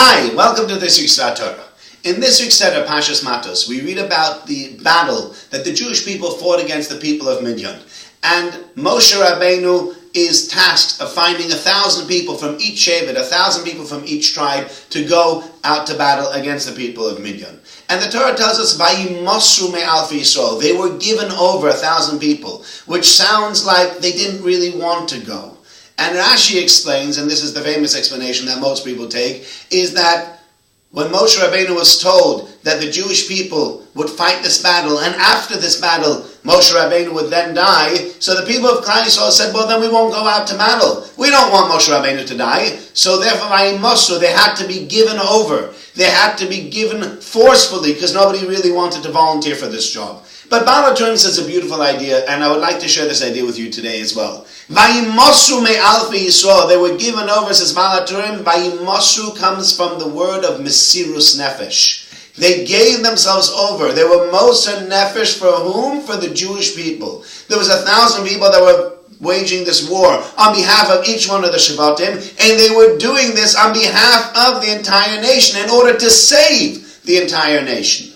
Hi, welcome to this week's Torah. In this week's Torah, Pashas Mattos, we read about the battle that the Jewish people fought against the people of Midian. And Moshe Rabbeinu is tasked of finding 1,000 people from each Shevet, 1,000 people from each tribe, to go out to battle against the people of Midian. And the Torah tells us, Vayimosru me'alfi Yisrael. They were given over 1,000 people, which sounds like they didn't really want to go. And Rashi explains, and this is the famous explanation that most people take, is that when Moshe Rabbeinu was told that the Jewish people would fight this battle, and after this battle, Moshe Rabbeinu would then die, so the people of Klal Yisrael said, well, then we won't go out to battle. We don't want Moshe Rabbeinu to die. So therefore, they had to be given over. They had to be given forcefully, because nobody really wanted to volunteer for this job. But Baal HaTurim says a beautiful idea, and I would like to share this idea with you today as well. Vayimosru me'alfi Yisrael. They were given over, says Baal HaTurim. Vayimosru comes from the word of Mesirus Nefesh. They gave themselves over. They were Moser Nefesh for whom? For the Jewish people. There was 1,000 people that were waging this war on behalf of each one of the Shevatim, and they were doing this on behalf of the entire nation in order to save the entire nation.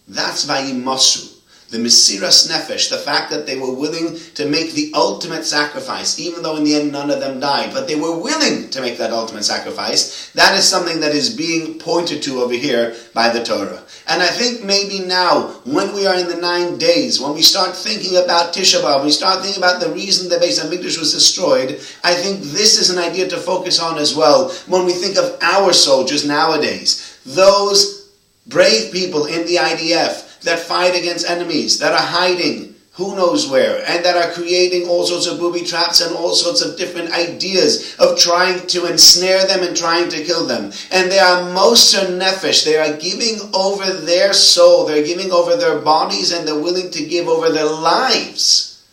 That's Vayimosru. The Mesiras Nefesh, the fact that they were willing to make the ultimate sacrifice, even though in the end none of them died, but they were willing to make that ultimate sacrifice. That is something that is being pointed to over here by the Torah. And I think maybe now, when we are in the 9 days, when we start thinking about Tisha B'Av, when we start thinking about the reason the Beis HaMikdash was destroyed, I think this is an idea to focus on as well when we think of our soldiers nowadays. Those brave people in the IDF that fight against enemies, that are hiding who knows where, and that are creating all sorts of booby traps and all sorts of different ideas of trying to ensnare them and trying to kill them. And they are Moser Nefesh. They are giving over their soul, they're giving over their bodies, and they're willing to give over their lives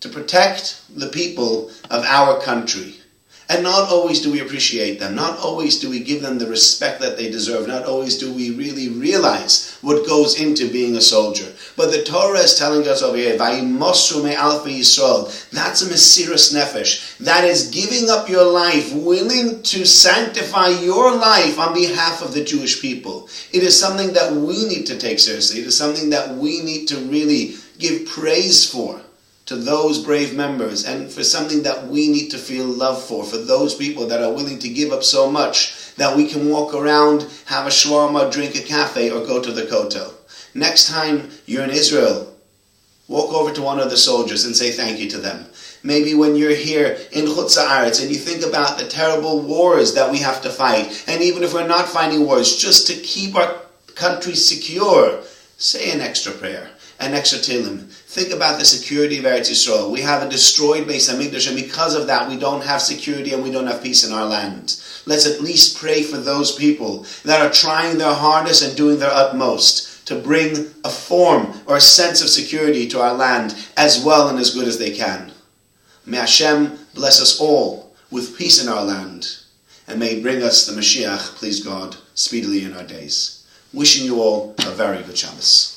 to protect the people of our country. And not always do we appreciate them. Not always do we give them the respect that they deserve. Not always do we really realize what goes into being a soldier. But the Torah is telling us over here, Vayimosru me'alfi Yisrael. That's a Mesiras Nefesh. That is giving up your life, willing to sanctify your life on behalf of the Jewish people. It is something that we need to take seriously. It is something that we need to really give praise for, to those brave members, and for something that we need to feel love for those people that are willing to give up so much that we can walk around, have a shawarma, drink a cafe, or go to the kotel. Next time you're in Israel, walk over to one of the soldiers and say thank you to them. Maybe when you're here in Chutz Haaretz and you think about the terrible wars that we have to fight, and even if we're not fighting wars, just to keep our country secure, say an extra prayer, an extra Tehillim. Think about the security of Eretz Yisrael. We have a destroyed Beis HaMikdash, and because of that, we don't have security and we don't have peace in our land. Let's at least pray for those people that are trying their hardest and doing their utmost to bring a form or a sense of security to our land as well and as good as they can. May Hashem bless us all with peace in our land, and may He bring us the Mashiach, please God, speedily in our days. Wishing you all a very good Shabbos.